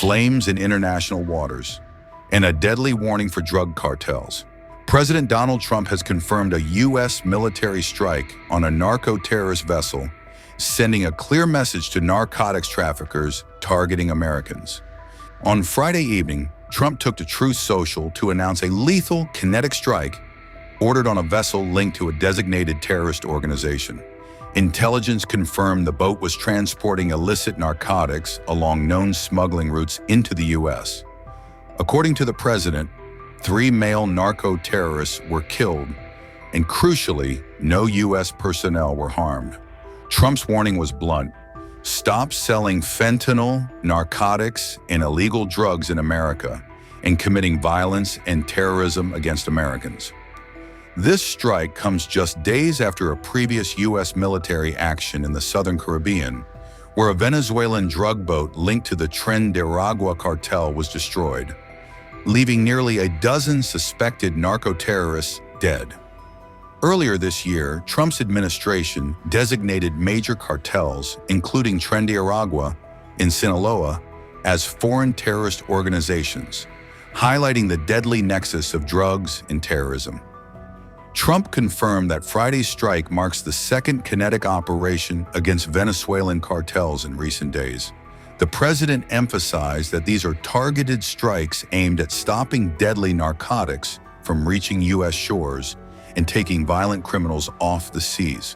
flames in international waters, and a deadly warning for drug cartels. President Donald Trump has confirmed a U.S. military strike on a narco-terrorist vessel, sending a clear message to narcotics traffickers targeting Americans. On Friday evening, Trump took to Truth Social to announce a lethal kinetic strike ordered on a vessel linked to a designated terrorist organization. Intelligence confirmed the boat was transporting illicit narcotics along known smuggling routes into the U.S. According to the president, 3 male narco-terrorists were killed, and crucially, no U.S. personnel were harmed. Trump's warning was blunt: stop selling fentanyl, narcotics, and illegal drugs in America and committing violence and terrorism against Americans. This strike comes just days after a previous U.S. military action in the Southern Caribbean, where a Venezuelan drug boat linked to the Tren de Aragua cartel was destroyed, leaving nearly a dozen suspected narco-terrorists dead. Earlier this year, Trump's administration designated major cartels, including Tren de Aragua in Sinaloa, as foreign terrorist organizations, highlighting the deadly nexus of drugs and terrorism. Trump confirmed that Friday's strike marks the second kinetic operation against Venezuelan cartels in recent days. The president emphasized that these are targeted strikes aimed at stopping deadly narcotics from reaching U.S. shores and taking violent criminals off the seas.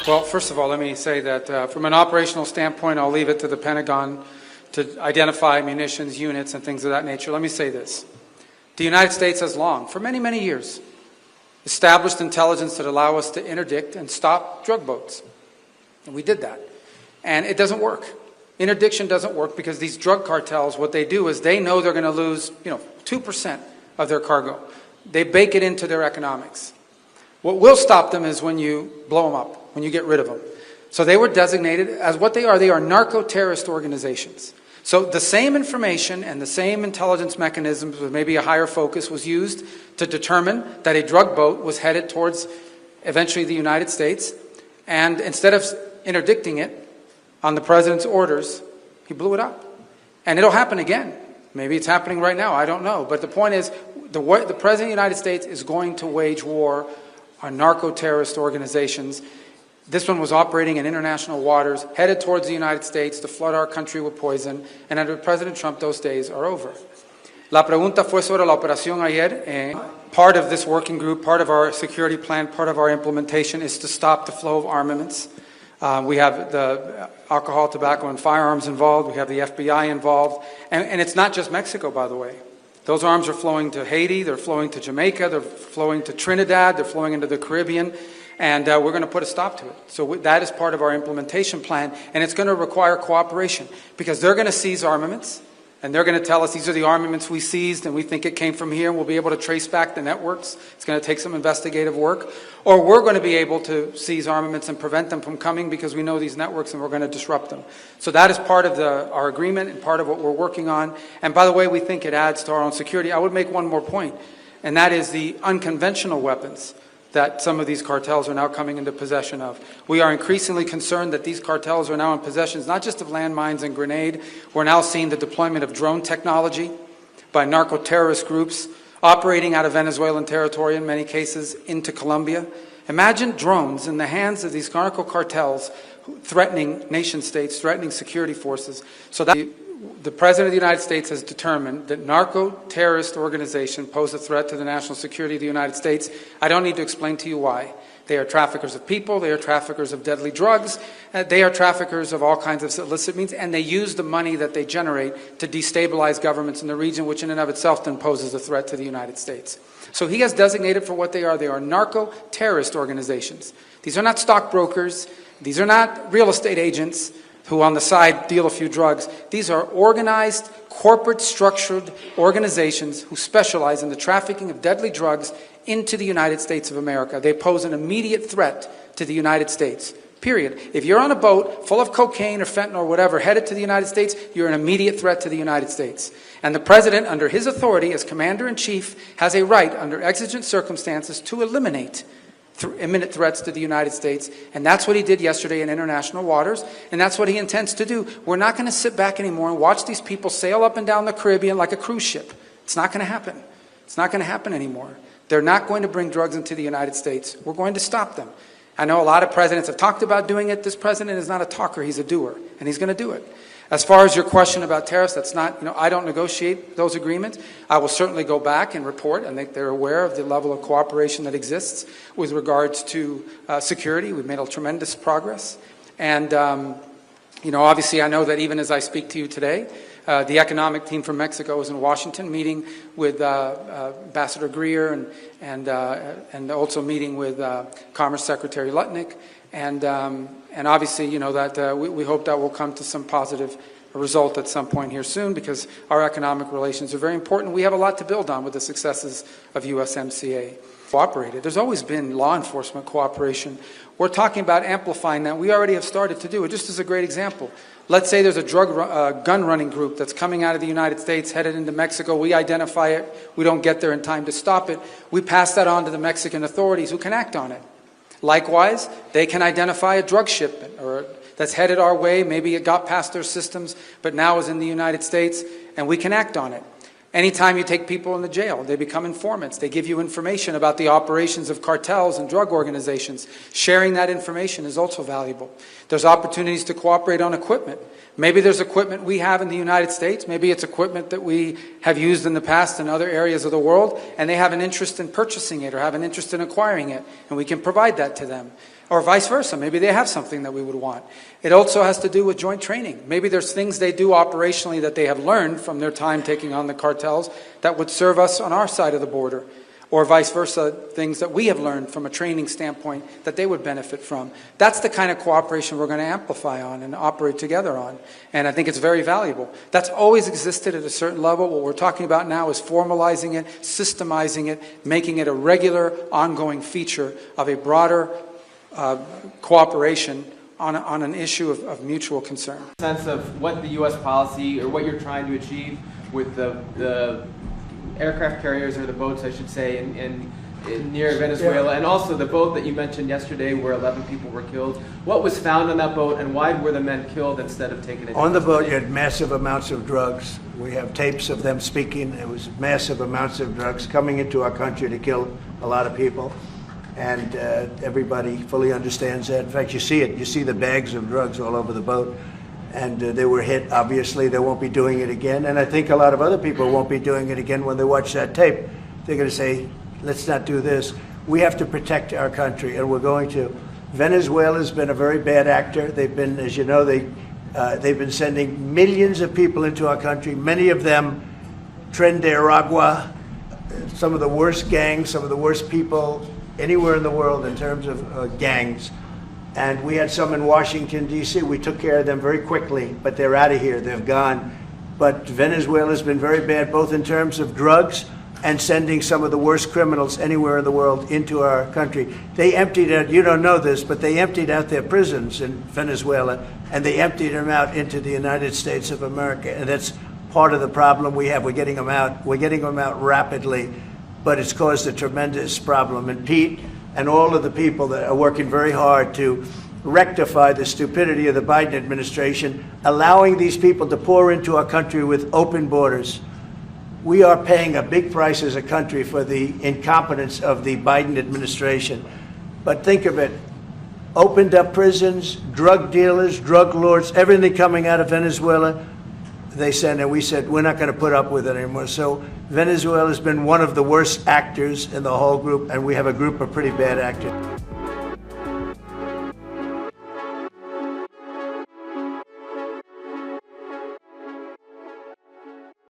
Well, first of all, let me say that from an operational standpoint, I'll leave it to the Pentagon to identify munitions, units, and things of that nature. Let me say this. The United States has long, for many, many years, established intelligence that allow us to interdict and stop drug boats. And we did that. And it doesn't work. Interdiction doesn't work because these drug cartels, what they do is they know they're going to lose 2% of their cargo. They bake it into their economics. What will stop them is when you blow them up, when you get rid of them. So they were designated as what they are narco-terrorist organizations. So the same information and the same intelligence mechanisms with maybe a higher focus was used to determine that a drug boat was headed towards eventually the United States. And instead of interdicting it on the president's orders, he blew it up. And it'll happen again. Maybe it's happening right now. I don't know. But the point is, the president of the United States is going to wage war on narco-terrorist organizations. This one was operating in international waters, headed towards the United States to flood our country with poison, and under President Trump, those days are over. La pregunta fue sobre la operación ayer. Part of this working group, part of our security plan, part of our implementation is to stop the flow of armaments. We have the alcohol, tobacco, and firearms involved. We have the FBI involved. And it's not just Mexico, by the way. Those arms are flowing to Haiti, they're flowing to Jamaica, they're flowing to Trinidad, they're flowing into the Caribbean. And we're going to put a stop to it. So that is part of our implementation plan, and it's going to require cooperation because they're going to seize armaments, and they're going to tell us these are the armaments we seized, and we think it came from here, and we'll be able to trace back the networks. It's going to take some investigative work. Or we're going to be able to seize armaments and prevent them from coming because we know these networks, and we're going to disrupt them. So that is part of our agreement and part of what we're working on. And by the way, we think it adds to our own security. I would make one more point, and that is the unconventional weapons that some of these cartels are now coming into possession of. We are increasingly concerned that these cartels are now in possession not just of landmines and grenade. We're now seeing the deployment of drone technology by narco-terrorist groups operating out of Venezuelan territory in many cases into Colombia. Imagine drones in the hands of these narco-cartels threatening nation states, threatening security forces. So that the President of the United States has determined that narco-terrorist organizations pose a threat to the national security of the United States. I don't need to explain to you why. They are traffickers of people, they are traffickers of deadly drugs, they are traffickers of all kinds of illicit means, and they use the money that they generate to destabilize governments in the region, which in and of itself then poses a threat to the United States. So he has designated for what they are narco-terrorist organizations. These are not stockbrokers, these are not real estate agents who on the side deal a few drugs. These are organized, corporate structured organizations who specialize in the trafficking of deadly drugs into the United States of America. They pose an immediate threat to the United States, period. If you're on a boat full of cocaine or fentanyl or whatever headed to the United States, you're an immediate threat to the United States. And the President, under his authority as Commander-in-Chief, has a right, under exigent circumstances, to eliminate imminent threats to the United States, and that's what he did yesterday in international waters, and that's what he intends to do. We're not going to sit back anymore and watch these people sail up and down the Caribbean like a cruise ship. It's not going to happen. It's not going to happen anymore. They're not going to bring drugs into the United States. We're going to stop them. I know a lot of presidents have talked about doing it. This president is not a talker. He's a doer, and he's going to do it. As far as your question about tariffs, that's not, I don't negotiate those agreements. I will certainly go back and report, and they're aware of the level of cooperation that exists with regards to security. We've made a tremendous progress. And, obviously I know that even as I speak to you today, the economic team from Mexico is in Washington meeting with Ambassador Greer and also meeting with Commerce Secretary Lutnick. And obviously, that we hope that will come to some positive result at some point here soon, because our economic relations are very important. We have a lot to build on with the successes of USMCA. Cooperated. There's always been law enforcement cooperation. We're talking about amplifying that. We already have started to do it. Just as a great example, let's say there's a gun running group that's coming out of the United States, headed into Mexico. We identify it. We don't get there in time to stop it. We pass that on to the Mexican authorities, who can act on it. Likewise, they can identify a drug shipment or that's headed our way. Maybe it got past their systems, but now is in the United States, and we can act on it. Anytime you take people into jail, they become informants. They give you information about the operations of cartels and drug organizations. Sharing that information is also valuable. There's opportunities to cooperate on equipment. Maybe there's equipment we have in the United States. Maybe it's equipment that we have used in the past in other areas of the world, and they have an interest in purchasing it or have an interest in acquiring it, and we can provide that to them. Or vice versa. Maybe they have something that we would want. It also has to do with joint training. Maybe there's things they do operationally that they have learned from their time taking on the cartels that would serve us on our side of the border. Or vice versa, things that we have learned from a training standpoint that they would benefit from. That's the kind of cooperation we're going to amplify on and operate together on. And I think it's very valuable. That's always existed at a certain level. What we're talking about now is formalizing it, systemizing it, making it a regular, ongoing feature of a broader cooperation on an issue of mutual concern. Sense of what the U.S. policy or what you're trying to achieve with the aircraft carriers, or the boats, I should say, in near Venezuela, and also the boat that you mentioned yesterday where 11 people were killed. What was found on that boat, and why were the men killed instead of taken into On the boat, you had massive amounts of drugs. We have tapes of them speaking. It was massive amounts of drugs coming into our country to kill a lot of people. And everybody fully understands that. In fact, you see it. You see the bags of drugs all over the boat. And they were hit. Obviously, they won't be doing it again. And I think a lot of other people won't be doing it again when they watch that tape. They're going to say, let's not do this. We have to protect our country, and we're going to. Venezuela's been a very bad actor. They've been, as you know, they've been sending millions of people into our country, many of them Tren de Aragua, some of the worst gangs, some of the worst people anywhere in the world in terms of gangs. And we had some in Washington, D.C. We took care of them very quickly, but they're out of here. They've gone. But Venezuela's been very bad, both in terms of drugs and sending some of the worst criminals anywhere in the world into our country. They emptied out, you don't know this, but they emptied out their prisons in Venezuela, and they emptied them out into the United States of America. And that's part of the problem we have. We're getting them out. We're getting them out rapidly, but it's caused a tremendous problem. And Pete and all of the people that are working very hard to rectify the stupidity of the Biden administration, allowing these people to pour into our country with open borders. We are paying a big price as a country for the incompetence of the Biden administration. But think of it, opened up prisons, drug dealers, drug lords, everything coming out of Venezuela, they said, and we said, we're not going to put up with it anymore. So Venezuela has been one of the worst actors in the whole group, and we have a group of pretty bad actors.